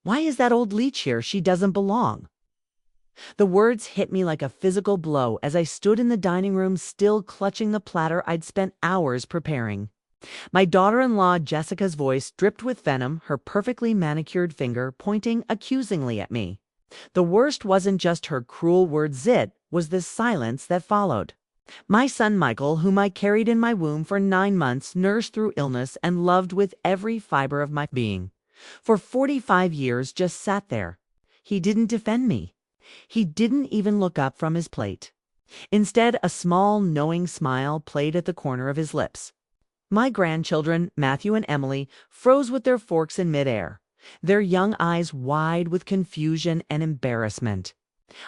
Why is that old leech here? She doesn't belong." The words hit me like a physical blow as I stood in the dining room still clutching the platter I'd spent hours preparing. My daughter-in-law Jessica's voice dripped with venom, her perfectly manicured finger pointing accusingly at me. The worst wasn't just her cruel words, it was the silence that followed. My son Michael, whom I carried in my womb for 9 months, nursed through illness, and loved with every fiber of my being, for 45 years just sat there. He didn't defend me. He didn't even look up from his plate. Instead, a small, knowing smile played at the corner of his lips. My grandchildren, Matthew and Emily, froze with their forks in midair, their young eyes wide with confusion and embarrassment.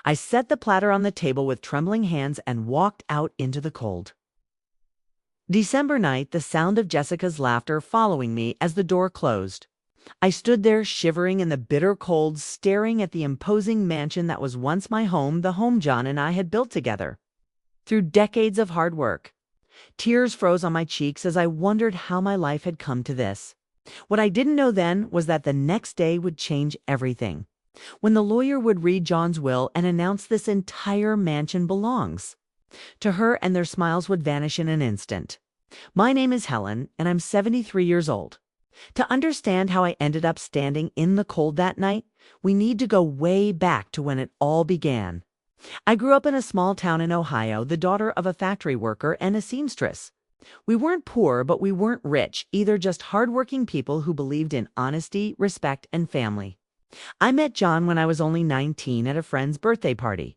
I set the platter on the table with trembling hands and walked out into the cold. December night, the sound of Jessica's laughter following me as the door closed. I stood there shivering in the bitter cold, staring at the imposing mansion that was once my home, the home John and I had built together. Through decades of hard work, tears froze on my cheeks as I wondered how my life had come to this. What I didn't know then was that the next day would change everything, when the lawyer would read John's will and announce this entire mansion belongs to her, and their smiles would vanish in an instant. My name is Helen, and I'm 73 years old. To understand how I ended up standing in the cold that night, we need to go way back to when it all began. I grew up in a small town in Ohio, the daughter of a factory worker and a seamstress. We weren't poor, but we weren't rich either, just hardworking people who believed in honesty, respect, and family. I met John when I was only 19 at a friend's birthday party.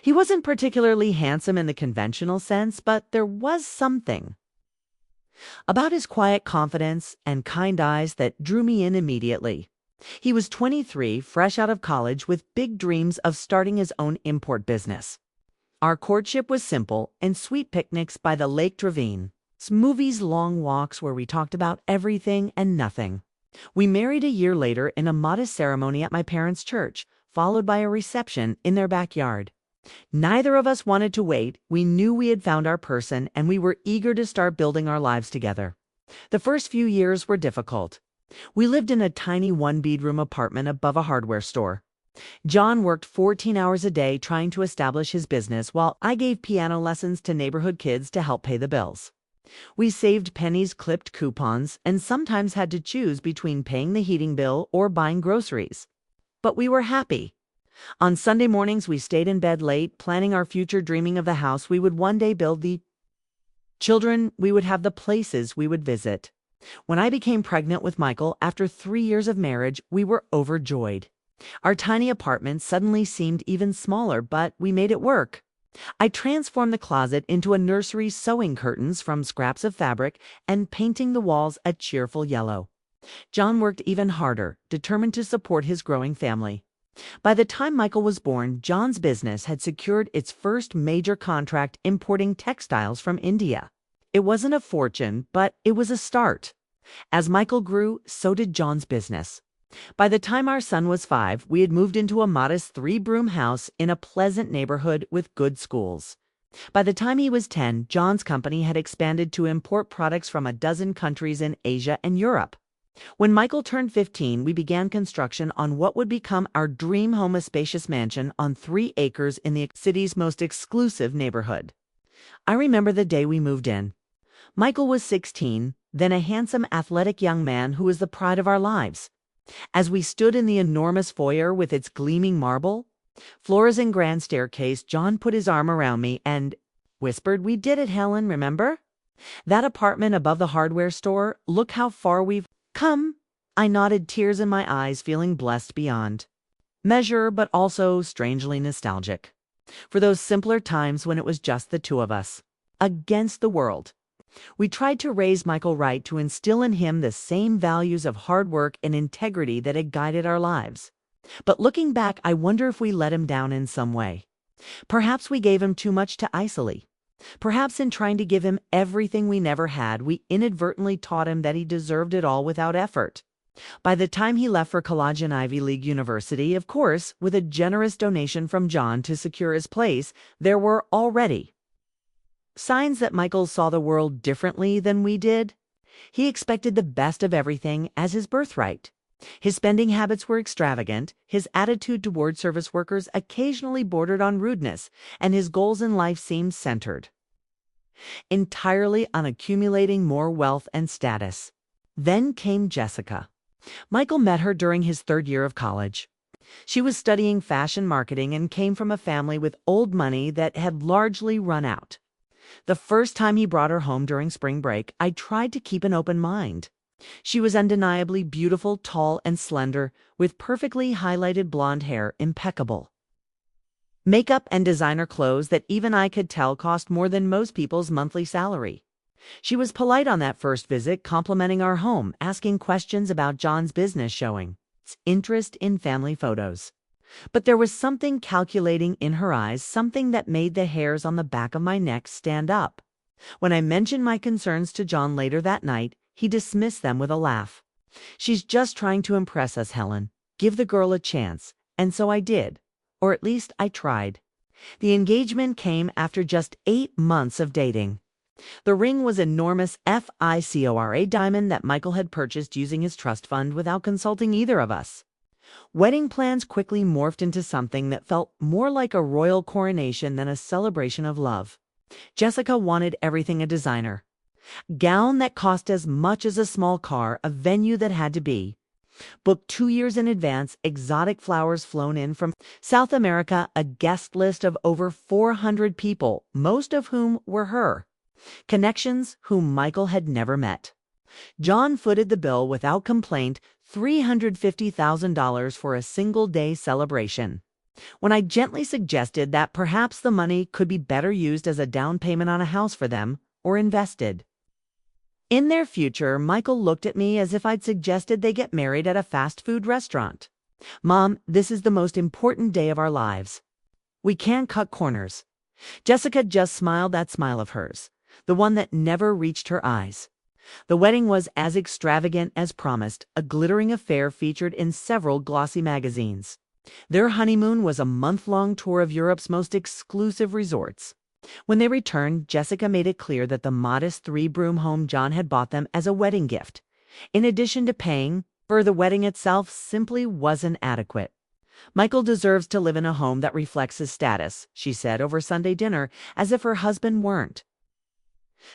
He wasn't particularly handsome in the conventional sense, but there was something about his quiet confidence and kind eyes that drew me in immediately. He was 23, fresh out of college, with big dreams of starting his own import business. Our courtship was simple and sweet: picnics by the Lake Ravine, movies, long walks where we talked about everything and nothing. We married a year later in a modest ceremony at my parents' church, followed by a reception in their backyard. Neither of us wanted to wait. We knew we had found our person, and we were eager to start building our lives together. The first few years were difficult. We lived in a tiny one-bedroom apartment above a hardware store. John worked 14 hours a day trying to establish his business, while I gave piano lessons to neighborhood kids to help pay the bills. We saved pennies, clipped coupons, and sometimes had to choose between paying the heating bill or buying groceries. But we were happy. On Sunday mornings, we stayed in bed late, planning our future, dreaming of the house we would one day build, the children we would have, the places we would visit. When I became pregnant with Michael after 3 years of marriage, we were overjoyed. Our tiny apartment suddenly seemed even smaller, but we made it work. I transformed the closet into a nursery, sewing curtains from scraps of fabric and painting the walls a cheerful yellow. John worked even harder, determined to support his growing family. By the time Michael was born, John's business had secured its first major contract, importing textiles from India. It wasn't a fortune, but it was a start. As Michael grew, so did John's business. By the time our son was 5, we had moved into a modest 3-bedroom house in a pleasant neighborhood with good schools. By the time he was 10, John's company had expanded to import products from a dozen countries in Asia and Europe. When Michael turned 15, we began construction on what would become our dream home, a spacious mansion on 3 acres in the city's most exclusive neighborhood. I remember the day we moved in. Michael was 16, then a handsome, athletic young man who was the pride of our lives. As we stood in the enormous foyer with its gleaming marble floors and grand staircase, John put his arm around me and whispered, "We did it, Helen, remember? That apartment above the hardware store? Look how far we've come." I nodded, tears in my eyes, feeling blessed beyond measure, but also strangely nostalgic for those simpler times when it was just the two of us against the world. We tried to raise Michael right, to instill in him the same values of hard work and integrity that had guided our lives. But looking back, I wonder if we let him down in some way. Perhaps we gave him too much too easily. Perhaps in trying to give him everything we never had, we inadvertently taught him that he deserved it all without effort. By the time he left for college in Ivy League University, of course, with a generous donation from John to secure his place, there were already signs that Michael saw the world differently than we did. He expected the best of everything as his birthright. His spending habits were extravagant, his attitude toward service workers occasionally bordered on rudeness, and his goals in life seemed centered entirely on accumulating more wealth and status. Then came Jessica. Michael met her during his third year of college. She was studying fashion marketing and came from a family with old money that had largely run out. The first time he brought her home during spring break, I tried to keep an open mind. She was undeniably beautiful, tall, and slender, with perfectly highlighted blonde hair, impeccable makeup and designer clothes that even I could tell cost more than most people's monthly salary. She was polite on that first visit, complimenting our home, asking questions about John's business, showing interest in family photos. But there was something calculating in her eyes, something that made the hairs on the back of my neck stand up. When I mentioned my concerns to John later that night, he dismissed them with a laugh. "She's just trying to impress us, Helen. Give the girl a chance." And so I did. Or at least I tried. The engagement came after just 8 months of dating. The ring was an enormous FICORA diamond that Michael had purchased using his trust fund without consulting either of us. Wedding plans quickly morphed into something that felt more like a royal coronation than a celebration of love. Jessica wanted everything a designer. Gown that cost as much as a small car, a venue that had to be booked 2 years in advance, exotic flowers flown in from South America, a guest list of over 400 people, most of whom were her connections whom Michael had never met. John footed the bill without complaint, $350,000 for a single-day celebration. When I gently suggested that perhaps the money could be better used as a down payment on a house for them, or invested in their future, Michael looked at me as if I'd suggested they get married at a fast food restaurant. "Mom, this is the most important day of our lives. We can't cut corners." Jessica just smiled that smile of hers, the one that never reached her eyes. The wedding was as extravagant as promised, a glittering affair featured in several glossy magazines. Their honeymoon was a month-long tour of Europe's most exclusive resorts. When they returned, Jessica made it clear that the modest 3-bedroom home John had bought them as a wedding gift, in addition to paying for the wedding itself, simply wasn't adequate. "Michael deserves to live in a home that reflects his status," she said over Sunday dinner, as if her husband weren't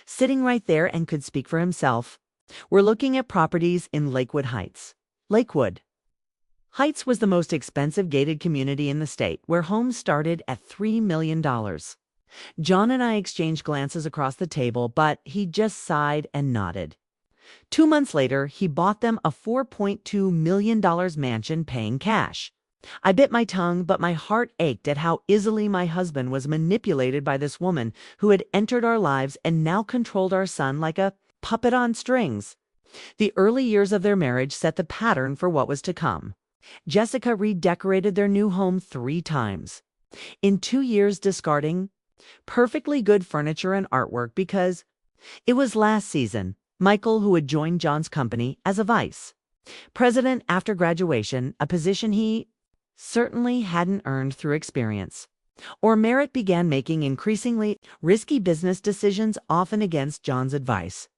sitting right there and could speak for himself. "We're looking at properties in Lakewood Heights." Lakewood Heights was the most expensive gated community in the state, where homes started at $3 million. John and I exchanged glances across the table, but he just sighed and nodded. 2 months later, he bought them a $4.2 million mansion paying cash. I bit my tongue, but my heart ached at how easily my husband was manipulated by this woman who had entered our lives and now controlled our son like a puppet on strings. The early years of their marriage set the pattern for what was to come. Jessica redecorated their new home 3 times. In 2 years, discarding perfectly good furniture and artwork because it was last season, Michael, who had joined John's company as a vice president after graduation, a position he certainly hadn't earned through experience or merit, began making increasingly risky business decisions, often against John's advice.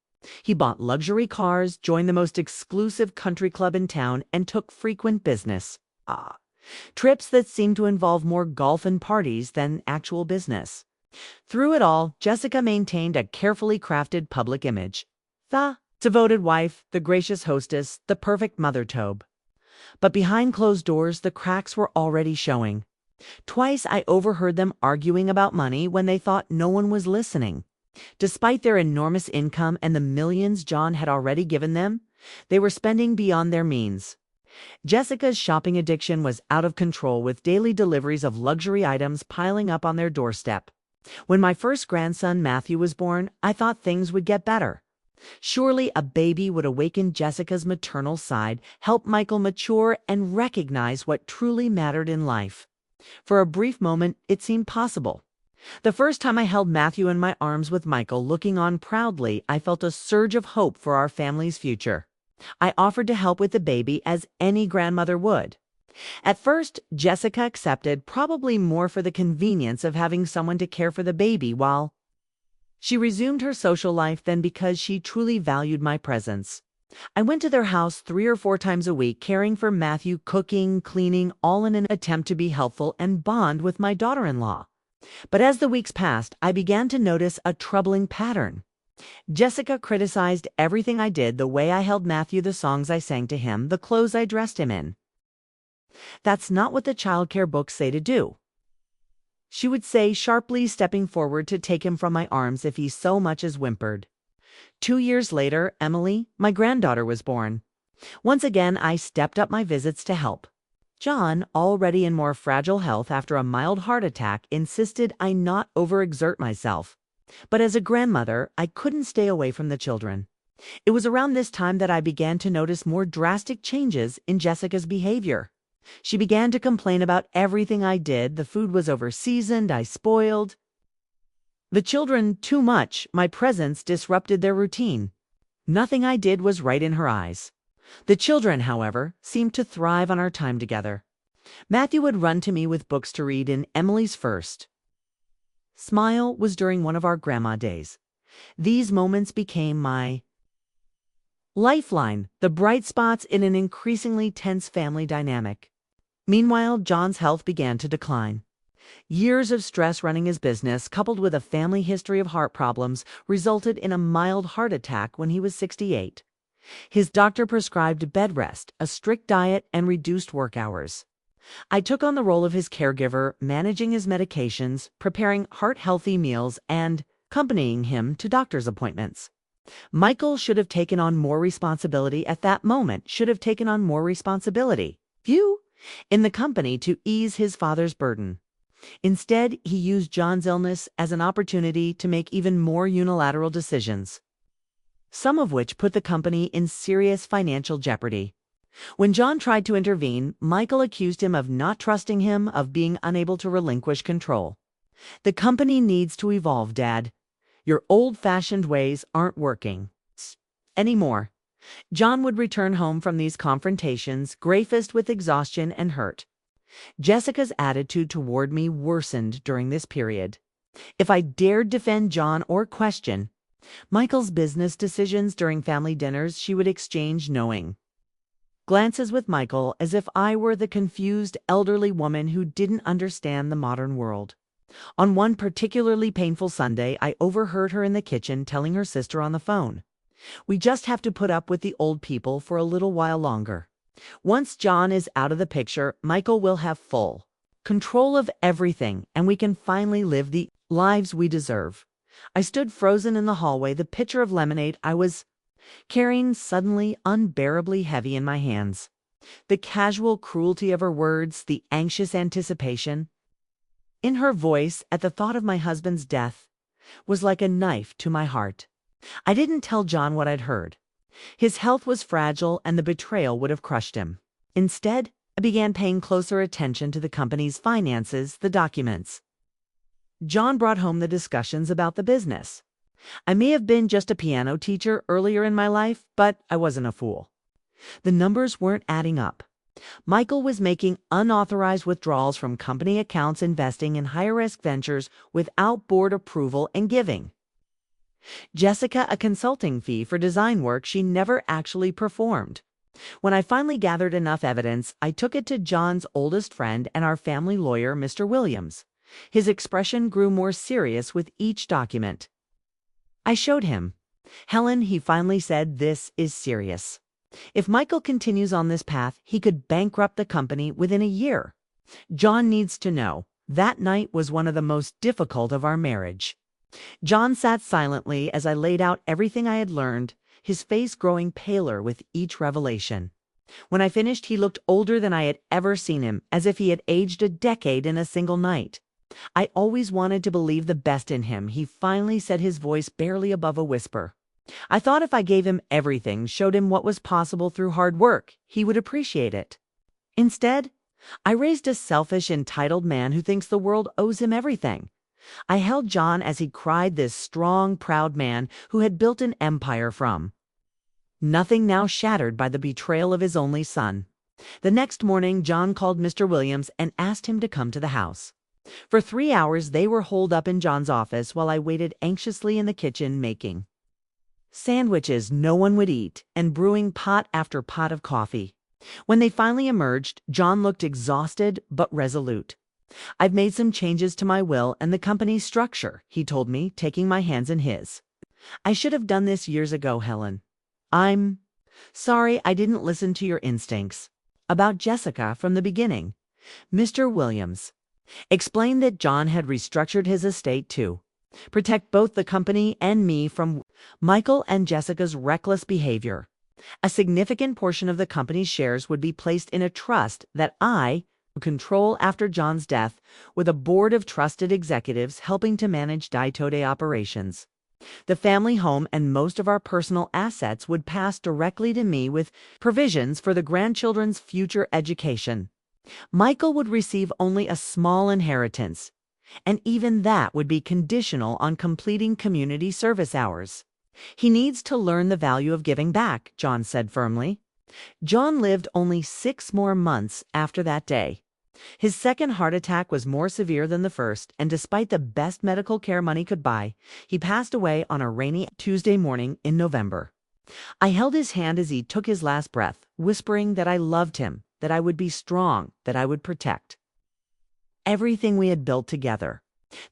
He bought luxury cars, joined the most exclusive country club in town, and took frequent business trips that seemed to involve more golf and parties than actual business. Through it all, Jessica maintained a carefully crafted public image. The devoted wife, the gracious hostess, the perfect mother tobe. But behind closed doors, the cracks were already showing. Twice I overheard them arguing about money when they thought no one was listening. Despite their enormous income and the millions John had already given them, they were spending beyond their means. Jessica's shopping addiction was out of control, with daily deliveries of luxury items piling up on their doorstep. When my first grandson, Matthew, was born, I thought things would get better. Surely a baby would awaken Jessica's maternal side, help Michael mature, and recognize what truly mattered in life. For a brief moment, it seemed possible. The first time I held Matthew in my arms with Michael looking on proudly, I felt a surge of hope for our family's future. I offered to help with the baby as any grandmother would. At first, Jessica accepted, probably more for the convenience of having someone to care for the baby while she resumed her social life than because she truly valued my presence. I went to their house 3 or 4 times a week, caring for Matthew, cooking, cleaning, all in an attempt to be helpful and bond with my daughter-in-law. But as the weeks passed, I began to notice a troubling pattern. Jessica criticized everything I did: the way I held Matthew, the songs I sang to him, the clothes I dressed him in. "That's not what the childcare books say to do," she would say sharply, stepping forward to take him from my arms if he so much as whimpered. 2 years later, Emily, my granddaughter, was born. Once again, I stepped up my visits to help. John, already in more fragile health after a mild heart attack, insisted I not overexert myself. But as a grandmother, I couldn't stay away from the children. It was around this time that I began to notice more drastic changes in Jessica's behavior. She began to complain about everything I did. The food was overseasoned, I spoiled the children too much. My presence disrupted their routine. Nothing I did was right in her eyes. The children, however, seemed to thrive on our time together. Matthew would run to me with books to read, and Emily's first smile was during one of our grandma days. These moments became my lifeline, the bright spots in an increasingly tense family dynamic. Meanwhile, John's health began to decline. Years of stress running his business, coupled with a family history of heart problems, resulted in a mild heart attack when he was 68. His doctor prescribed bed rest, a strict diet, and reduced work hours. I took on the role of his caregiver, managing his medications, preparing heart-healthy meals, and accompanying him to doctor's appointments. Michael should have taken on more responsibility at that moment, in the company to ease his father's burden. Instead, he used John's illness as an opportunity to make even more unilateral decisions, some of which put the company in serious financial jeopardy. When John tried to intervene, Michael accused him of not trusting him, of being unable to relinquish control. "The company needs to evolve, Dad. Your old-fashioned ways aren't working anymore." John would return home from these confrontations, gray-faced with exhaustion and hurt. Jessica's attitude toward me worsened during this period. If I dared defend John or question Michael's business decisions during family dinners, she would exchange knowing glances with Michael, as if I were the confused elderly woman who didn't understand the modern world. On one particularly painful Sunday, I overheard her in the kitchen telling her sister on the phone, "We just have to put up with the old people for a little while longer. Once John is out of the picture, Michael will have full control of everything, and we can finally live the lives we deserve." I stood frozen in the hallway, the pitcher of lemonade I was carrying suddenly unbearably heavy in my hands. The casual cruelty of her words, the anxious anticipation in her voice at the thought of my husband's death, was like a knife to my heart. I didn't tell John what I'd heard. His health was fragile, and the betrayal would have crushed him. Instead, I began paying closer attention to the company's finances, the documents John brought home, the discussions about the business. I may have been just a piano teacher earlier in my life, but I wasn't a fool. The numbers weren't adding up. Michael was making unauthorized withdrawals from company accounts, investing in high-risk ventures without board approval, and giving Jessica a consulting fee for design work she never actually performed. When I finally gathered enough evidence, I took it to John's oldest friend and our family lawyer, Mr. Williams. His expression grew more serious with each document I showed him. "Helen," he finally said, "this is serious. If Michael continues on this path, he could bankrupt the company within a year. John needs to know." That night was one of the most difficult of our marriage. John sat silently as I laid out everything I had learned, his face growing paler with each revelation. When I finished, he looked older than I had ever seen him, as if he had aged a decade in a single night. I always wanted to believe the best in him. He finally said, his voice barely above a whisper, "I thought if I gave him everything, showed him what was possible through hard work, he would appreciate it. Instead, I raised a selfish, entitled man who thinks the world owes him everything." I held John as he cried, this strong, proud man who had built an empire from nothing, now shattered by the betrayal of his only son. The next morning, John called Mr. Williams and asked him to come to the house. For 3 hours, they were holed up in John's office while I waited anxiously in the kitchen, making sandwiches no one would eat, and brewing pot after pot of coffee. When they finally emerged, John looked exhausted but resolute. "I've made some changes to my will and the company's structure," he told me, taking my hands in his. "I should have done this years ago, Helen. I'm sorry I didn't listen to your instincts." About Jessica from the beginning, Mr. Williams explained that John had restructured his estate to protect both the company and me from Michael and Jessica's reckless behavior. A significant portion of the company's shares would be placed in a trust that I would control after John's death, with a board of trusted executives helping to manage day-to-day operations. The family home and most of our personal assets would pass directly to me, with provisions for the grandchildren's future education. Michael would receive only a small inheritance, and even that would be conditional on completing community service hours. "He needs to learn the value of giving back," John said firmly. John lived only 6 more months after that day. His second heart attack was more severe than the first, and despite the best medical care money could buy, he passed away on a rainy Tuesday morning in November. I held his hand as he took his last breath, whispering that I loved him, that I would be strong, that I would protect everything we had built together.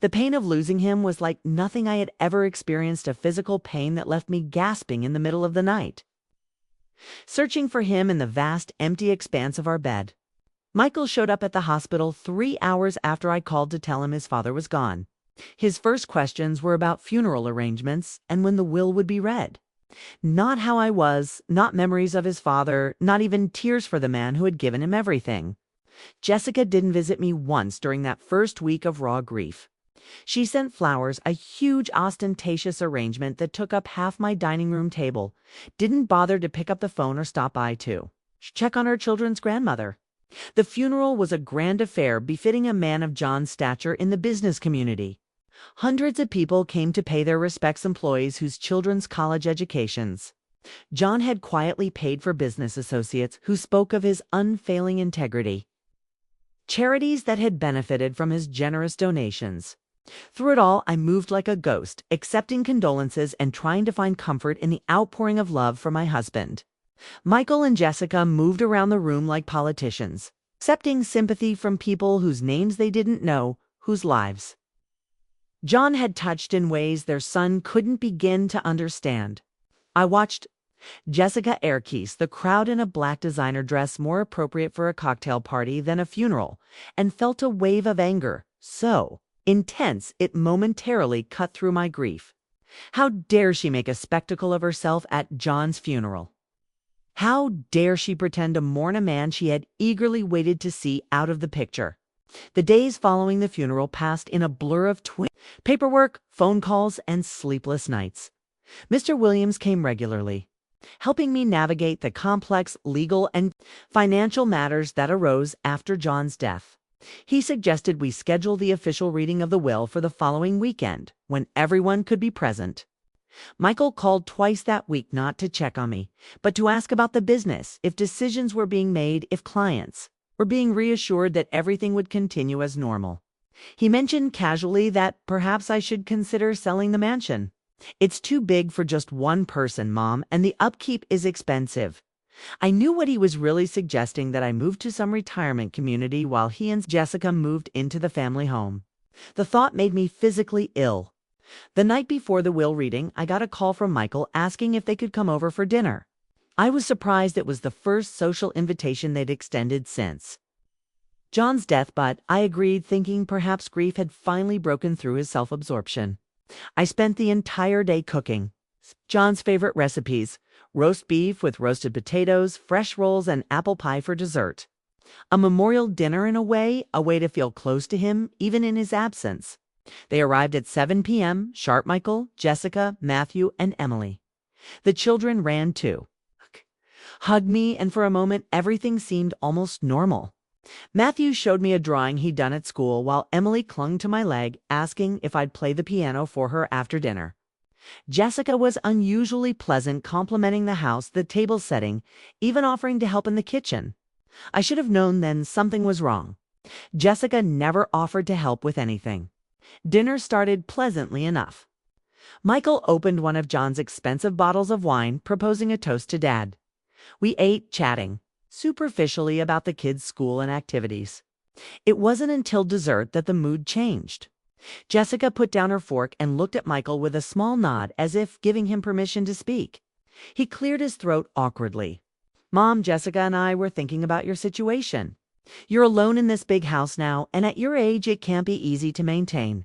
The pain of losing him was like nothing I had ever experienced, a physical pain that left me gasping in the middle of the night, searching for him in the vast, empty expanse of our bed. Michael showed up at the hospital 3 hours after I called to tell him his father was gone. His first questions were about funeral arrangements and when the will would be read. Not how I was, not memories of his father, not even tears for the man who had given him everything. Jessica didn't visit me once during that first week of raw grief. She sent flowers, a huge ostentatious arrangement that took up half my dining room table, didn't bother to pick up the phone or stop by to check on her children's grandmother. The funeral was a grand affair befitting a man of John's stature in the business community. Hundreds of people came to pay their respects, employees whose children's college educations John had quietly paid for, business associates who spoke of his unfailing integrity, charities that had benefited from his generous donations. Through it all, I moved like a ghost, accepting condolences and trying to find comfort in the outpouring of love for my husband. Michael and Jessica moved around the room like politicians, accepting sympathy from people whose names they didn't know, whose lives John had touched in ways their son couldn't begin to understand. I watched Jessica Airkeese, the crowd in a black designer dress more appropriate for a cocktail party than a funeral, and felt a wave of anger, so intense it momentarily cut through my grief. How dare she make a spectacle of herself at John's funeral? How dare she pretend to mourn a man she had eagerly waited to see out of the picture? The days following the funeral passed in a blur of paperwork, phone calls, and sleepless nights. Mr. Williams came regularly, helping me navigate the complex legal and financial matters that arose after John's death. He suggested we schedule the official reading of the will for the following weekend, when everyone could be present. Michael called twice that week, not to check on me, but to ask about the business, if decisions were being made, if clients were being reassured that everything would continue as normal. He mentioned casually that perhaps I should consider selling the mansion. "It's too big for just one person, Mom, and the upkeep is expensive." I knew what he was really suggesting, that I move to some retirement community while he and Jessica moved into the family home. The thought made me physically ill. The night before the will reading, I got a call from Michael asking if they could come over for dinner. I was surprised it was the first social invitation they'd extended since John's death, but I agreed, thinking perhaps grief had finally broken through his self-absorption. I spent the entire day cooking John's favorite recipes: roast beef with roasted potatoes, fresh rolls, and apple pie for dessert. A memorial dinner in a way to feel close to him, even in his absence. They arrived at 7 p.m., sharp. Michael, Jessica, Matthew, and Emily. The children ran too, hugged me, and for a moment everything seemed almost normal. Matthew showed me a drawing he'd done at school, while Emily clung to my leg, asking if I'd play the piano for her after dinner. Jessica was unusually pleasant, complimenting the house, the table setting, even offering to help in the kitchen. I should have known then something was wrong. Jessica never offered to help with anything. Dinner started pleasantly enough. Michael opened one of John's expensive bottles of wine, proposing a toast to Dad. We ate, chatting superficially about the kids' school and activities. It wasn't until dessert that the mood changed. Jessica put down her fork and looked at Michael with a small nod, as if giving him permission to speak. He cleared his throat awkwardly. Mom, Jessica and I were thinking about your situation. You're alone in this big house now, and at your age it can't be easy to maintain.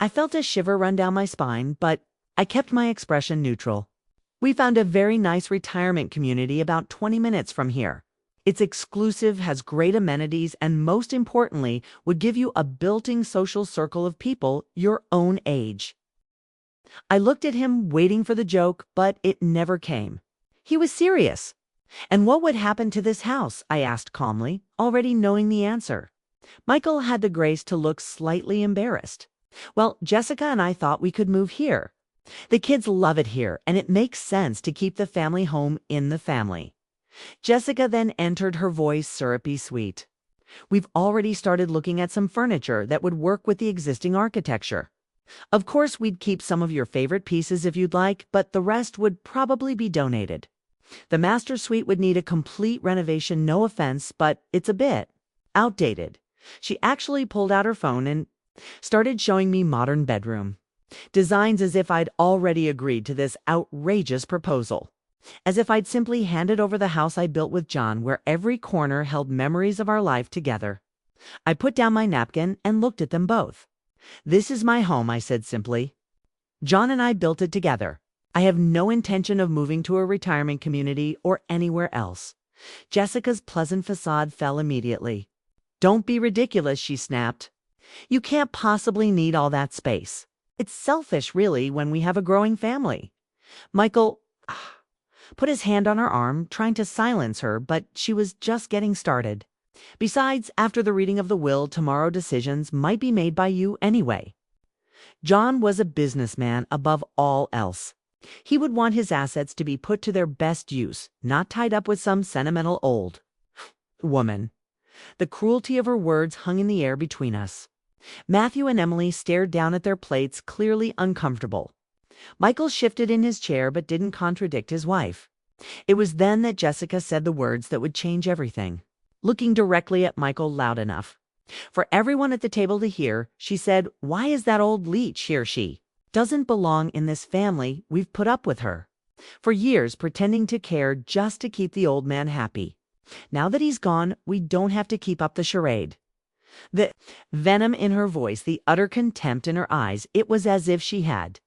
I felt a shiver run down my spine, but I kept my expression neutral. We found a very nice retirement community about 20 minutes from here. It's exclusive, has great amenities, and most importantly, would give you a built-in social circle of people your own age. I looked at him, waiting for the joke, but it never came. He was serious. And what would happen to this house? I asked calmly, already knowing the answer. Michael had the grace to look slightly embarrassed. Well, Jessica and I thought we could move here. The kids love it here, and it makes sense to keep the family home in the family. Jessica then entered, her voice syrupy sweet. We've already started looking at some furniture that would work with the existing architecture. Of course, we'd keep some of your favorite pieces if you'd like, but the rest would probably be donated. The master suite would need a complete renovation, no offense, but it's a bit outdated. She actually pulled out her phone and started showing me modern bedroom designs, as if I'd already agreed to this outrageous proposal. As if I'd simply handed over the house I built with John, where every corner held memories of our life together. I put down my napkin and looked at them both. This is my home, I said simply. John and I built it together. I have no intention of moving to a retirement community or anywhere else. Jessica's pleasant facade fell immediately. Don't be ridiculous, she snapped. You can't possibly need all that space. It's selfish, really, when we have a growing family. Michael put his hand on her arm, trying to silence her, but she was just getting started. Besides, after the reading of the will, tomorrow decisions might be made by you anyway. John was a businessman above all else. He would want his assets to be put to their best use, not tied up with some sentimental old woman. The cruelty of her words hung in the air between us. Matthew and Emily stared down at their plates, clearly uncomfortable. Michael shifted in his chair but didn't contradict his wife. It was then that Jessica said the words that would change everything. Looking directly at Michael loud enough for everyone at the table to hear, she said, "Why is that old leech here? She doesn't belong in this family. We've put up with her for years, pretending to care just to keep the old man happy. Now that he's gone, we don't have to keep up the charade." The venom in her voice, the utter contempt in her eyes, it was as if she had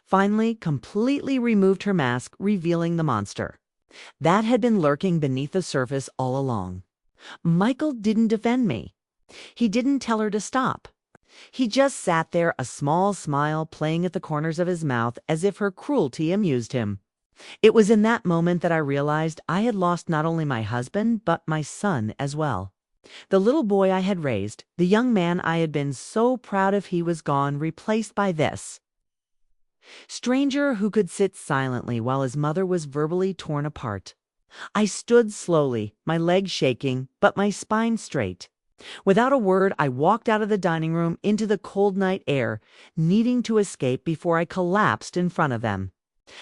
finally completely removed her mask, revealing the monster that had been lurking beneath the surface all along. Michael didn't defend me. He didn't tell her to stop. He just sat there, a small smile playing at the corners of his mouth, as if her cruelty amused him. It was in that moment that I realized I had lost not only my husband, but my son as well. The little boy I had raised, the young man I had been so proud of, he was gone, replaced by this stranger who could sit silently while his mother was verbally torn apart. I stood slowly, my legs shaking, but my spine straight. Without a word, I walked out of the dining room into the cold night air, needing to escape before I collapsed in front of them.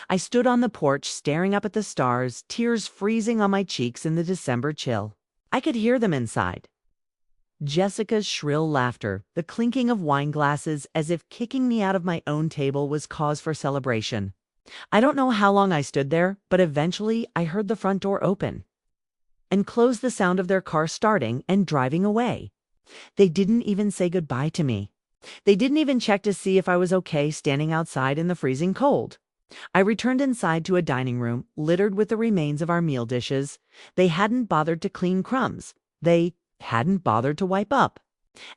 I stood on the porch, staring up at the stars, tears freezing on my cheeks in the December chill. I could hear them inside. Jessica's shrill laughter, the clinking of wine glasses, as if kicking me out of my own table was cause for celebration. I don't know how long I stood there, but eventually I heard the front door open and close, the sound of their car starting and driving away. They didn't even say goodbye to me. They didn't even check to see if I was okay standing outside in the freezing cold. I returned inside to a dining room littered with the remains of our meal dishes. They hadn't bothered to clean crumbs. They hadn't bothered to wipe up.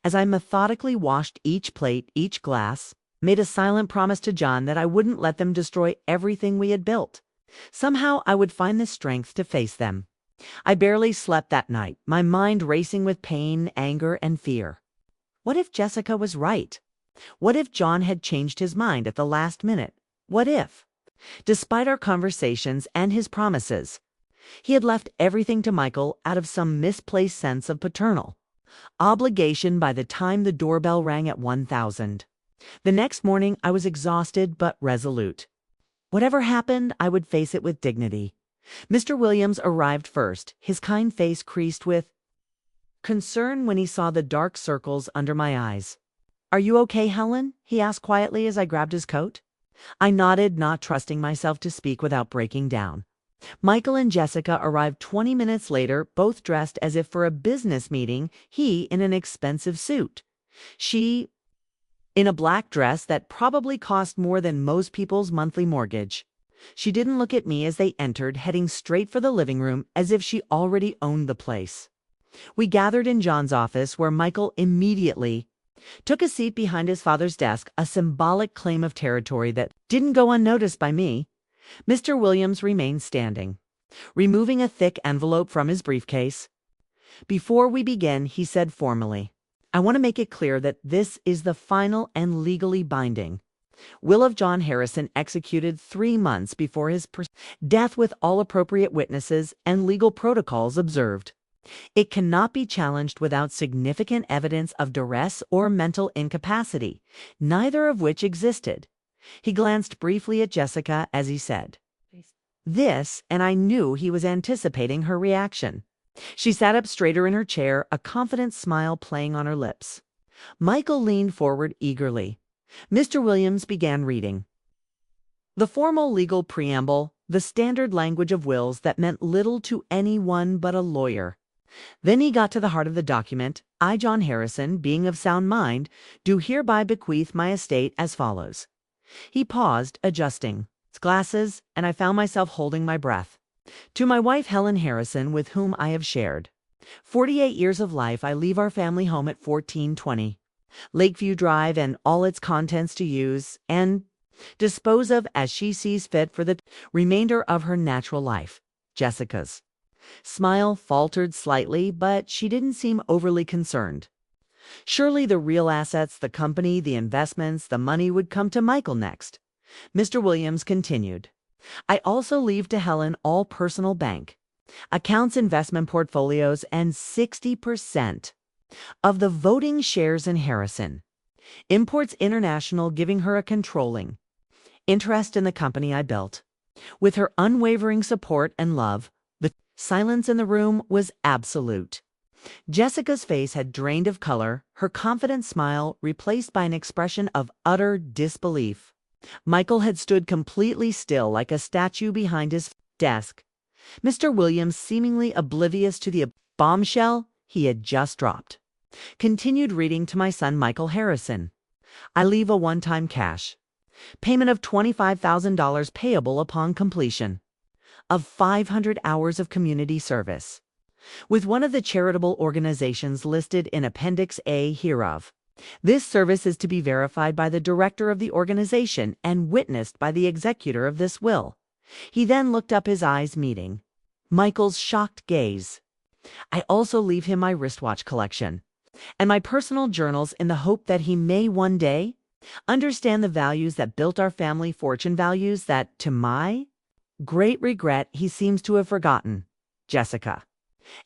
As I methodically washed each plate, each glass, made a silent promise to John that I wouldn't let them destroy everything we had built. Somehow I would find the strength to face them. I barely slept that night, my mind racing with pain, anger, and fear. What if Jessica was right? What if John had changed his mind at the last minute? What if, despite our conversations and his promises, he had left everything to Michael out of some misplaced sense of paternal obligation by the time the doorbell rang at 1000? The next morning, I was exhausted but resolute. Whatever happened, I would face it with dignity. Mr. Williams arrived first, his kind face creased with concern when he saw the dark circles under my eyes. "Are you okay, Helen?" he asked quietly as I grabbed his coat. I nodded, not trusting myself to speak without breaking down. Michael and Jessica arrived 20 minutes later, both dressed as if for a business meeting, he in an expensive suit. She in a black dress that probably cost more than most people's monthly mortgage. She didn't look at me as they entered, heading straight for the living room as if she already owned the place. We gathered in John's office, where Michael immediately took a seat behind his father's desk, a symbolic claim of territory that didn't go unnoticed by me. Mr. Williams remained standing, removing a thick envelope from his briefcase. "Before we begin," he said formally, "I want to make it clear that this is the final and legally binding will of John Harrison, executed 3 months before his death with all appropriate witnesses and legal protocols observed. It cannot be challenged without significant evidence of duress or mental incapacity, neither of which existed." He glanced briefly at Jessica as he said this, and I knew he was anticipating her reaction. She sat up straighter in her chair, a confident smile playing on her lips. Michael leaned forward eagerly. Mr. Williams began reading the formal legal preamble, the standard language of wills that meant little to anyone but a lawyer. Then he got to the heart of the document. "I, John Harrison, being of sound mind, do hereby bequeath my estate as follows." He paused, adjusting his glasses, and I found myself holding my breath. "To my wife, Helen Harrison, with whom I have shared 48 years of life, I leave our family home at 1420 Lakeview Drive and all its contents to use and dispose of as she sees fit for the remainder of her natural life." Jessica's smile faltered slightly, but she didn't seem overly concerned. Surely the real assets, the company, the investments, the money would come to Michael next. Mr. Williams continued, "I also leave to Helen all personal bank accounts, investment portfolios, and 60% of the voting shares in Harrison Imports International, giving her a controlling interest in the company I built. With her unwavering support and love." The silence in the room was absolute. Jessica's face had drained of color, her confident smile replaced by an expression of utter disbelief. Michael had stood completely still, like a statue behind his desk. Mr. Williams, seemingly oblivious to the bombshell he had just dropped, continued reading to my son Michael Harrison. "I leave a one-time cash payment of $25,000 payable upon completion of 500 hours of community service with one of the charitable organizations listed in Appendix A hereof. This service is to be verified by the director of the organization and witnessed by the executor of this will." He then looked up, his eyes meeting Michael's shocked gaze. "I also leave him my wristwatch collection and my personal journals in the hope that he may one day understand the values that built our family fortune, values that, to my great regret, he seems to have forgotten." Jessica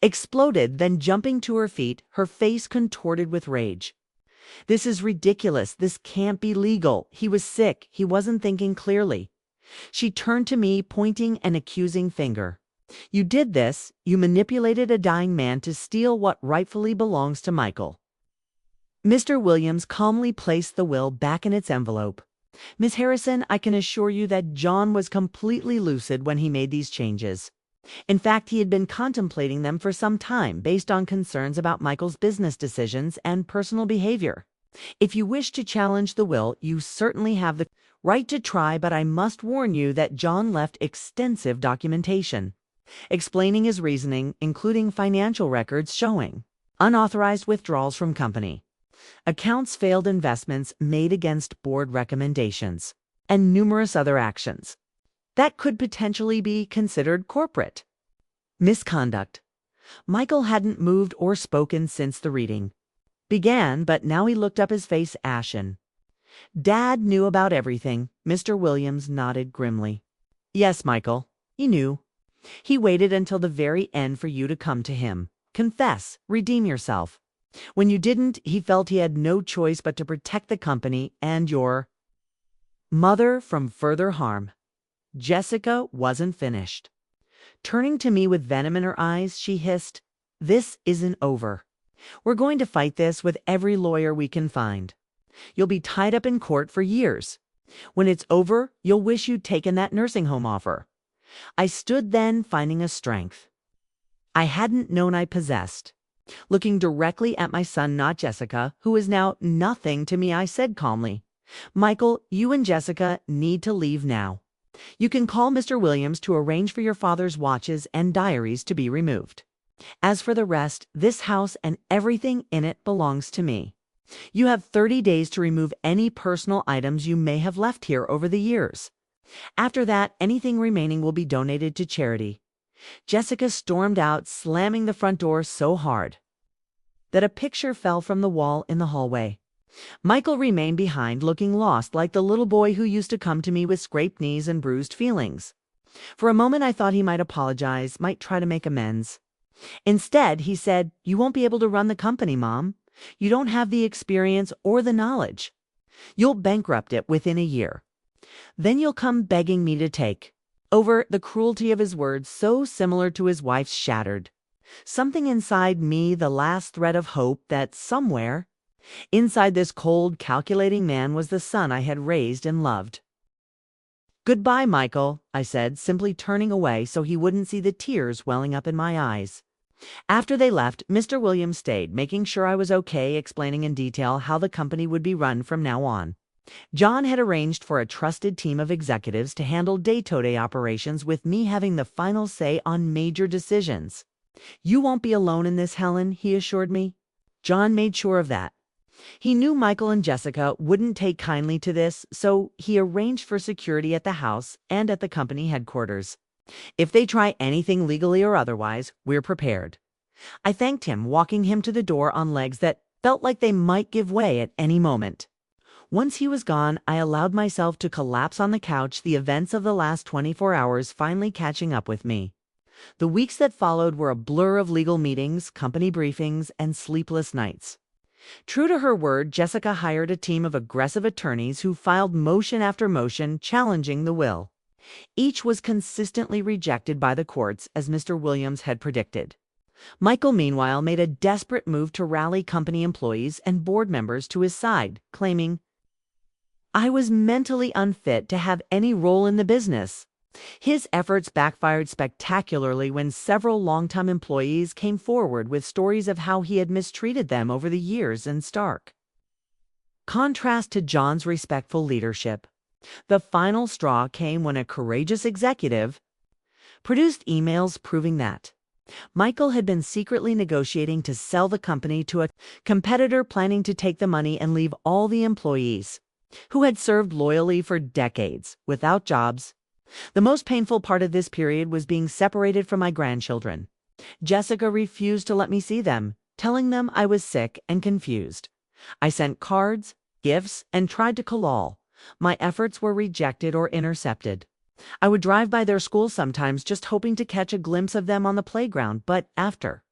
exploded, then jumping to her feet, her face contorted with rage. "This is ridiculous. This can't be legal. He was sick. He wasn't thinking clearly." She turned to me, pointing an accusing finger. "You did this. You manipulated a dying man to steal what rightfully belongs to Michael." Mr. Williams calmly placed the will back in its envelope. "Miss Harrison, I can assure you that John was completely lucid when he made these changes. In fact, he had been contemplating them for some time, based on concerns about Michael's business decisions and personal behavior. If you wish to challenge the will, you certainly have the right to try, but I must warn you that John left extensive documentation explaining his reasoning, including financial records showing unauthorized withdrawals from company, accounts, failed investments made against board recommendations, and numerous other actions that could potentially be considered corporate misconduct." Michael hadn't moved or spoken since the reading began, but now he looked up, his face ashen. "Dad knew about everything." Mr. Williams nodded grimly. "Yes, Michael, he knew. He waited until the very end for you to come to him. Confess, redeem yourself. When you didn't, he felt he had no choice but to protect the company and your mother from further harm. Jessica wasn't finished. Turning to me with venom in her eyes, she hissed, "This isn't over. We're going to fight this with every lawyer we can find. You'll be tied up in court for years. When it's over, you'll wish you'd taken that nursing home offer." I stood then, finding a strength I hadn't known I possessed. Looking directly at my son, not Jessica, who is now nothing to me, I said calmly, "Michael, you and Jessica need to leave now. You can call Mr. Williams to arrange for your father's watches and diaries to be removed. As for the rest, this house and everything in it belongs to me. You have 30 days to remove any personal items you may have left here over the years. After that, anything remaining will be donated to charity." Jessica stormed out, slamming the front door so hard that a picture fell from the wall in the hallway. Michael remained behind, looking lost, like the little boy who used to come to me with scraped knees and bruised feelings. For a moment I thought he might apologize, might try to make amends. Instead, he said, "You won't be able to run the company, Mom. You don't have the experience or the knowledge. You'll bankrupt it within a year. Then you'll come begging me to take over." The cruelty of his words, so similar to his wife's, shattered something inside me, the last thread of hope that somewhere inside this cold, calculating man was the son I had raised and loved. "Goodbye, Michael," I said, simply turning away so he wouldn't see the tears welling up in my eyes. After they left, Mr. Williams stayed, making sure I was okay, explaining in detail how the company would be run from now on. John had arranged for a trusted team of executives to handle day-to-day operations, with me having the final say on major decisions. "You won't be alone in this, Helen," he assured me. John made sure of that. He knew Michael and Jessica wouldn't take kindly to this, so he arranged for security at the house and at the company headquarters. "If they try anything legally or otherwise, we're prepared." I thanked him, walking him to the door on legs that felt like they might give way at any moment. Once he was gone, I allowed myself to collapse on the couch, the events of the last 24 hours finally catching up with me. The weeks that followed were a blur of legal meetings, company briefings, and sleepless nights. True to her word, Jessica hired a team of aggressive attorneys who filed motion after motion challenging the will. Each was consistently rejected by the courts, as Mr. Williams had predicted. Michael, meanwhile, made a desperate move to rally company employees and board members to his side, claiming I was mentally unfit to have any role in the business. His efforts backfired spectacularly when several longtime employees came forward with stories of how he had mistreated them over the years in stark contrast to John's respectful leadership. The final straw came when a courageous executive produced emails proving that Michael had been secretly negotiating to sell the company to a competitor, planning to take the money and leave all the employees, who had served loyally for decades, without jobs. The most painful part of this period was being separated from my grandchildren. Jessica refused to let me see them, telling them I was sick and confused. I sent cards, gifts, and tried to call. My efforts were rejected or intercepted. I would drive by their school sometimes, just hoping to catch a glimpse of them on the playground, but after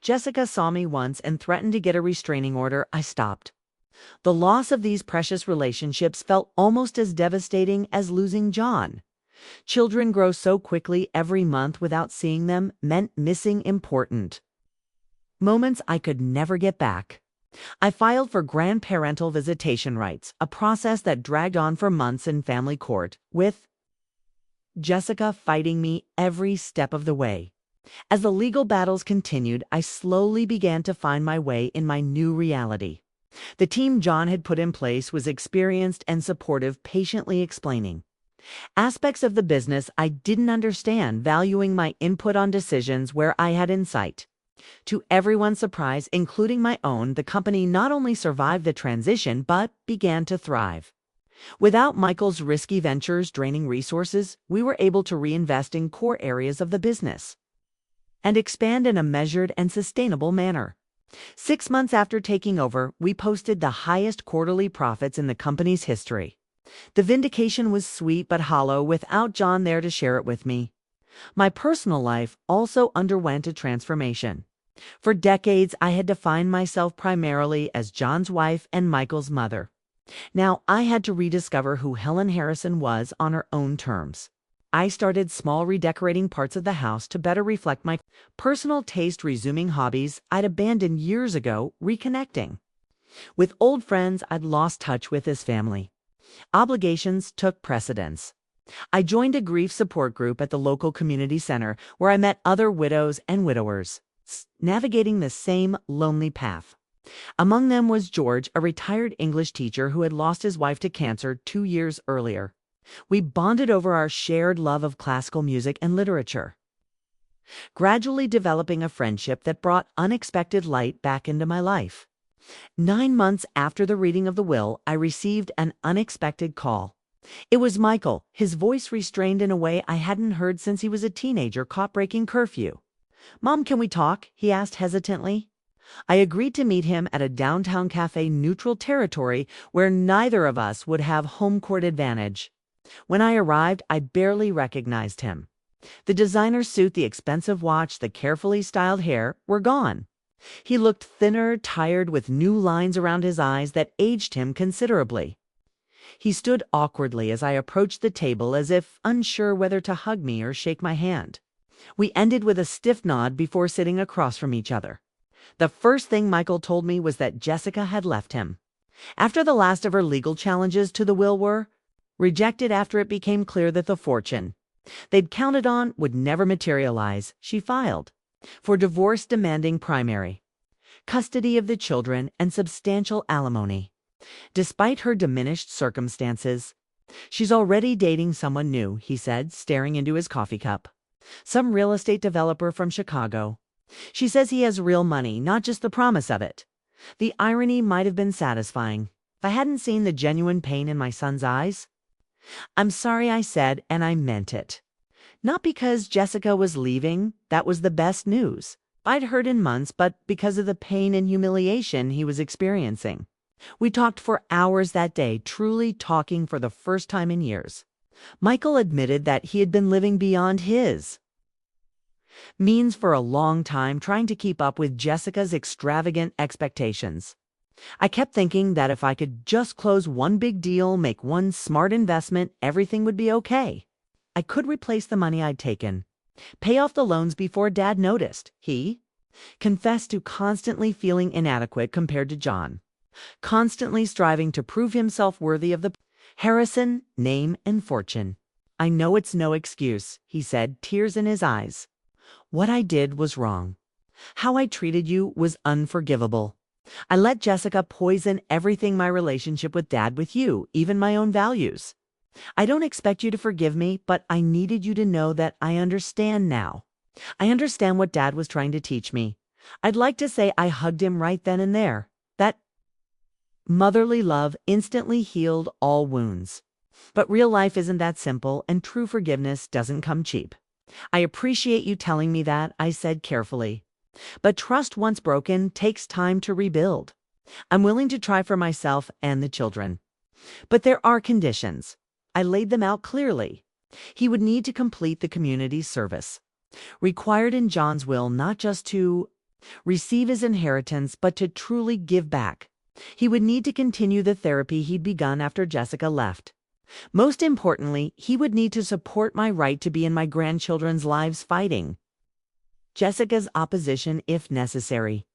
Jessica saw me once and threatened to get a restraining order, I stopped. The loss of these precious relationships felt almost as devastating as losing John. Children grow so quickly. Every month without seeing them meant missing important moments I could never get back. I filed for grandparental visitation rights, a process that dragged on for months in family court, with Jessica fighting me every step of the way. As the legal battles continued, I slowly began to find my way in my new reality. The team John had put in place was experienced and supportive, patiently explaining aspects of the business I didn't understand, valuing my input on decisions where I had insight. To everyone's surprise, including my own, the company not only survived the transition, but began to thrive. Without Michael's risky ventures draining resources, we were able to reinvest in core areas of the business and expand in a measured and sustainable manner. 6 months after taking over, we posted the highest quarterly profits in the company's history. The vindication was sweet but hollow without John there to share it with me. My personal life also underwent a transformation. For decades, I had defined myself primarily as John's wife and Michael's mother. Now, I had to rediscover who Helen Harrison was on her own terms. I started small redecorating parts of the house to better reflect my personal taste, resuming hobbies I'd abandoned years ago, reconnecting. With old friends I'd lost touch with as family. Obligations took precedence. I joined a grief support group at the local community center where I met other widows and widowers, navigating the same lonely path. Among them was George, a retired English teacher who had lost his wife to cancer 2 years earlier. We bonded over our shared love of classical music and literature, gradually developing a friendship that brought unexpected light back into my life. 9 months after the reading of the will, I received an unexpected call. It was Michael, his voice restrained in a way I hadn't heard since he was a teenager caught breaking curfew. "Mom, can we talk?" he asked hesitantly. I agreed to meet him at a downtown cafe, neutral territory where neither of us would have home court advantage. When I arrived, I barely recognized him. The designer suit, the expensive watch, the carefully styled hair were gone. He looked thinner, tired, with new lines around his eyes that aged him considerably. He stood awkwardly as I approached the table, as if unsure whether to hug me or shake my hand. We ended with a stiff nod before sitting across from each other. The first thing Michael told me was that Jessica had left him. After the last of her legal challenges to the will were rejected, after it became clear that the fortune they'd counted on would never materialize, she filed for divorce, demanding primary custody of the children and substantial alimony. Despite her diminished circumstances, "She's already dating someone new," he said, staring into his coffee cup. "Some real estate developer from Chicago. She says he has real money, not just the promise of it." The irony might have been satisfying if I hadn't seen the genuine pain in my son's eyes. "I'm sorry," I said, and I meant it. Not because Jessica was leaving, that was the best news I'd heard in months, but because of the pain and humiliation he was experiencing. We talked for hours that day, truly talking for the first time in years. Michael admitted that he had been living beyond his means for a long time, trying to keep up with Jessica's extravagant expectations. I kept thinking that if I could just close one big deal, make one smart investment, everything would be okay. I could replace the money I'd taken, pay off the loans before Dad noticed. He confessed to constantly feeling inadequate compared to John, constantly striving to prove himself worthy of the Harrison name and fortune. "I know it's no excuse," he said, tears in his eyes. "What I did was wrong. How I treated you was unforgivable. I let Jessica poison everything, my relationship with Dad, with you, even my own values. I don't expect you to forgive me, but I needed you to know that I understand now. I understand what Dad was trying to teach me." I'd like to say I hugged him right then and there. That motherly love instantly healed all wounds. But real life isn't that simple, and true forgiveness doesn't come cheap. "I appreciate you telling me that," I said carefully. "But trust, once broken, takes time to rebuild. I'm willing to try for myself and the children. But there are conditions." I laid them out clearly. He would need to complete the community service required in John's will, not just to receive his inheritance, but to truly give back. He would need to continue the therapy he'd begun after Jessica left. Most importantly, he would need to support my right to be in my grandchildren's lives, fighting Jessica's opposition if necessary.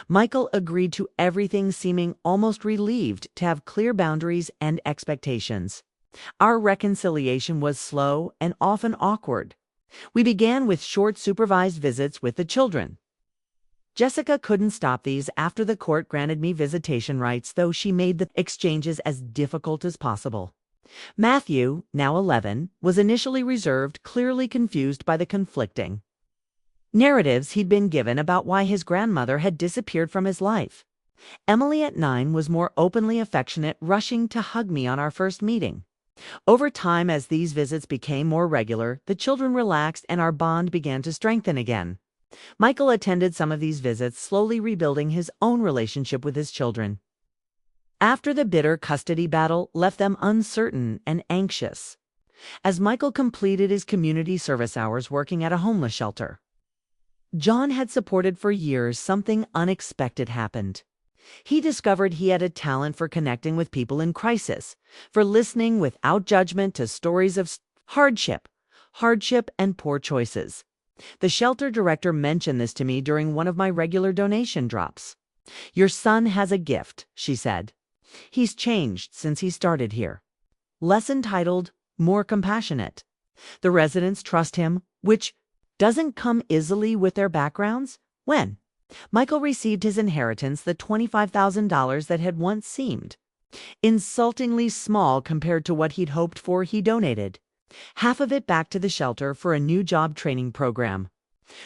Michael agreed to everything, seeming almost relieved to have clear boundaries and expectations. Our reconciliation was slow and often awkward. We began with short supervised visits with the children. Jessica couldn't stop these after the court granted me visitation rights, though she made the exchanges as difficult as possible. Matthew, now 11, was initially reserved, clearly confused by the conflicting narratives he'd been given about why his grandmother had disappeared from his life. Emily, at 9, was more openly affectionate, rushing to hug me on our first meeting. Over time, as these visits became more regular, the children relaxed and our bond began to strengthen again. Michael attended some of these visits, slowly rebuilding his own relationship with his children. After the bitter custody battle left them uncertain and anxious, as Michael completed his community service hours working at a homeless shelter. John had supported for years, something unexpected happened. He discovered he had a talent for connecting with people in crisis, for listening without judgment to stories of hardship, and poor choices. The shelter director mentioned this to me during one of my regular donation drops. "Your son has a gift," she said. "He's changed since he started here." Lesson titled, "More Compassionate." The residents trust him, which doesn't come easily with their backgrounds. When Michael received his inheritance, the $25,000 that had once seemed insultingly small compared to what he'd hoped for, he donated half of it back to the shelter for a new job training program.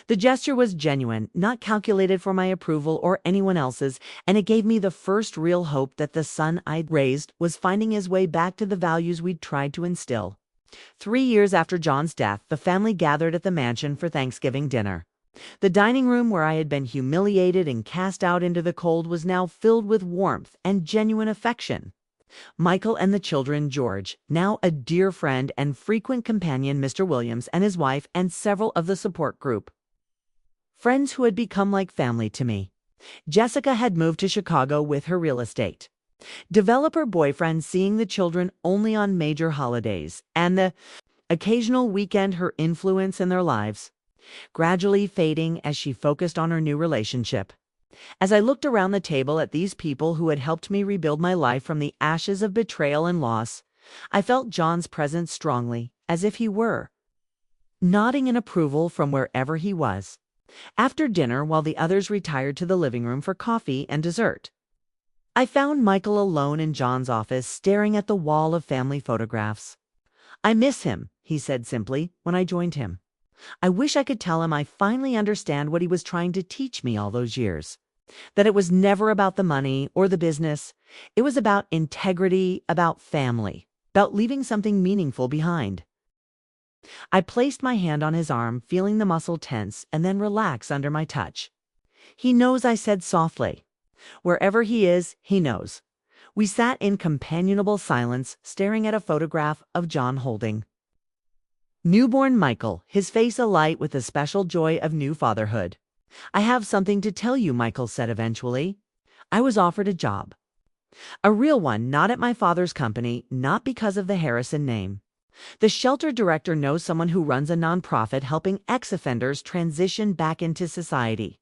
The gesture was genuine, not calculated for my approval or anyone else's, and it gave me the first real hope that the son I'd raised was finding his way back to the values we'd tried to instill. 3 years after John's death, the family gathered at the mansion for Thanksgiving dinner. The dining room where I had been humiliated and cast out into the cold was now filled with warmth and genuine affection. Michael and the children, George, now a dear friend and frequent companion, Mr. Williams, and his wife, and several of the support group. Friends who had become like family to me. Jessica had moved to Chicago with her real estate. Developer boyfriend seeing the children only on major holidays, and the occasional weekend, her influence in their lives gradually fading as she focused on her new relationship. As I looked around the table at these people who had helped me rebuild my life from the ashes of betrayal and loss, I felt John's presence strongly, as if he were nodding in approval from wherever he was. After dinner, while the others retired to the living room for coffee and dessert, I found Michael alone in John's office, staring at the wall of family photographs. "I miss him," he said simply when I joined him. I wish I could tell him I finally understand what he was trying to teach me all those years. That it was never about the money or the business. It was about integrity, about family, about leaving something meaningful behind. I placed my hand on his arm, feeling the muscle tense and then relax under my touch. "He knows," I said softly. "Wherever he is, he knows." We sat in companionable silence, staring at a photograph of John holding newborn Michael, his face alight with the special joy of new fatherhood. "I have something to tell you," Michael said eventually. "I was offered a job. A real one, not at my father's company, not because of the Harrison name. The shelter director knows someone who runs a nonprofit helping ex-offenders transition back into society.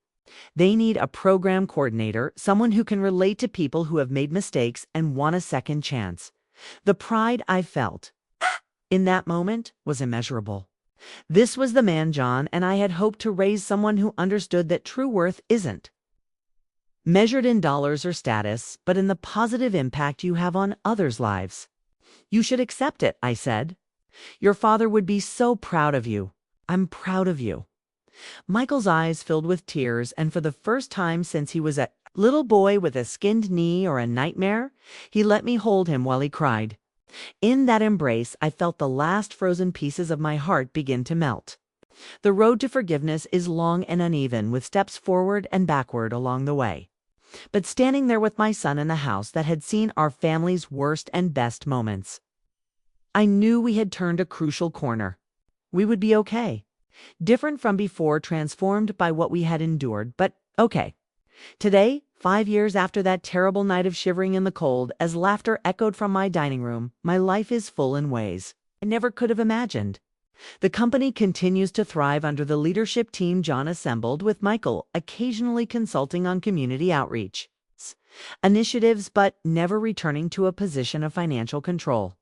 They need a program coordinator, someone who can relate to people who have made mistakes and want a second chance." The pride I felt in that moment was immeasurable. This was the man, John, and I had hoped to raise someone who understood that true worth isn't measured in dollars or status, but in the positive impact you have on others' lives. "You should accept it," I said. "Your father would be so proud of you." "I'm proud of you." Michael's eyes filled with tears, and for the first time since he was a little boy with a skinned knee or a nightmare, he let me hold him while he cried. In that embrace, I felt the last frozen pieces of my heart begin to melt. The road to forgiveness is long and uneven, with steps forward and backward along the way. But standing there with my son in the house that had seen our family's worst and best moments, I knew we had turned a crucial corner. We would be okay. Different from before, transformed by what we had endured, but okay. Today, 5 years after that terrible night of shivering in the cold, as laughter echoed from my dining room, my life is full in ways I never could have imagined. The company continues to thrive under the leadership team John assembled, with Michael occasionally consulting on community outreach initiatives, but never returning to a position of financial control.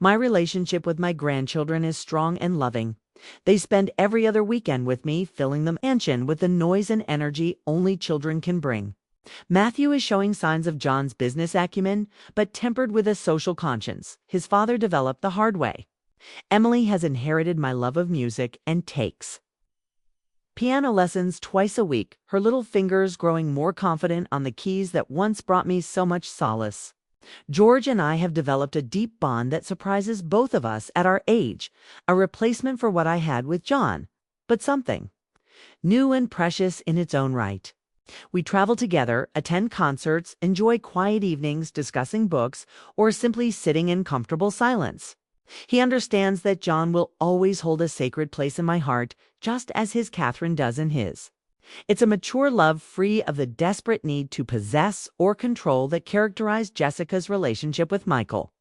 My relationship with my grandchildren is strong and loving. They spend every other weekend with me, filling the mansion with the noise and energy only children can bring. Matthew is showing signs of John's business acumen, but tempered with a social conscience his father developed the hard way. Emily has inherited my love of music and takes piano lessons twice a week, her little fingers growing more confident on the keys that once brought me so much solace. George and I have developed a deep bond that surprises both of us at our age, a replacement for what I had with John, but something new and precious in its own right. We travel together, attend concerts, enjoy quiet evenings discussing books, or simply sitting in comfortable silence. He understands that John will always hold a sacred place in my heart, just as his Catherine does in his. It's a mature love free of the desperate need to possess or control that characterized Jessica's relationship with Michael.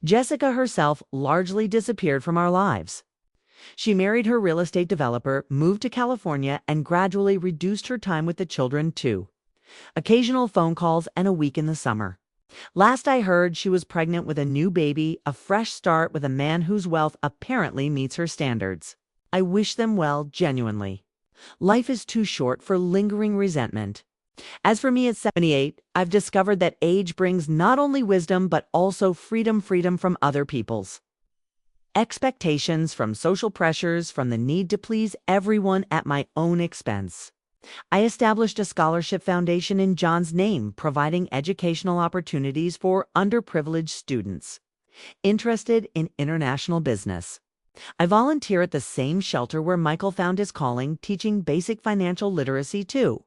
Jessica herself largely disappeared from our lives. She married her real estate developer, moved to California, and gradually reduced her time with the children to occasional phone calls and a week in the summer. Last I heard, she was pregnant with a new baby, a fresh start with a man whose wealth apparently meets her standards. I wish them well, genuinely. Life is too short for lingering resentment. As for me at 78, I've discovered that age brings not only wisdom but also freedom from other people's expectations, from social pressures, from the need to please everyone at my own expense. I established a scholarship foundation in John's name, providing educational opportunities for underprivileged students interested in international business. I volunteer at the same shelter where Michael found his calling, teaching basic financial literacy to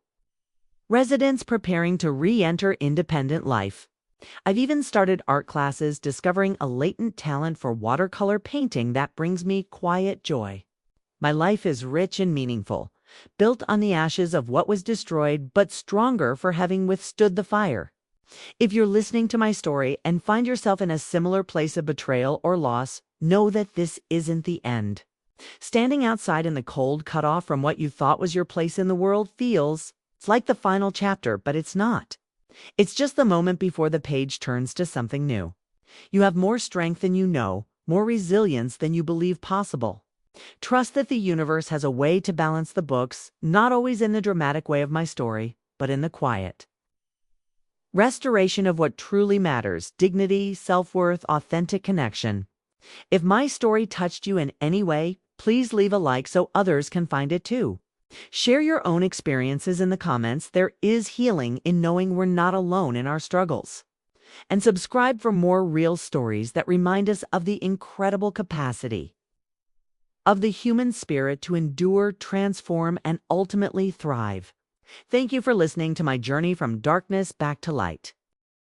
residents preparing to re-enter independent life. I've even started art classes, discovering a latent talent for watercolor painting that brings me quiet joy. My life is rich and meaningful, built on the ashes of what was destroyed, but stronger for having withstood the fire. If you're listening to my story and find yourself in a similar place of betrayal or loss, know that this isn't the end. Standing outside in the cold, cut off from what you thought was your place in the world, it's like the final chapter, but it's not. It's just the moment before the page turns to something new. You have more strength than you know, more resilience than you believe possible. Trust that the universe has a way to balance the books, not always in the dramatic way of my story, but in the quiet restoration of what truly matters: dignity, self-worth, authentic connection. If my story touched you in any way, please leave a like so others can find it too. Share your own experiences in the comments. There is healing in knowing we're not alone in our struggles. And subscribe for more real stories that remind us of the incredible capacity of the human spirit to endure, transform, and ultimately thrive. Thank you for listening to my journey from darkness back to light.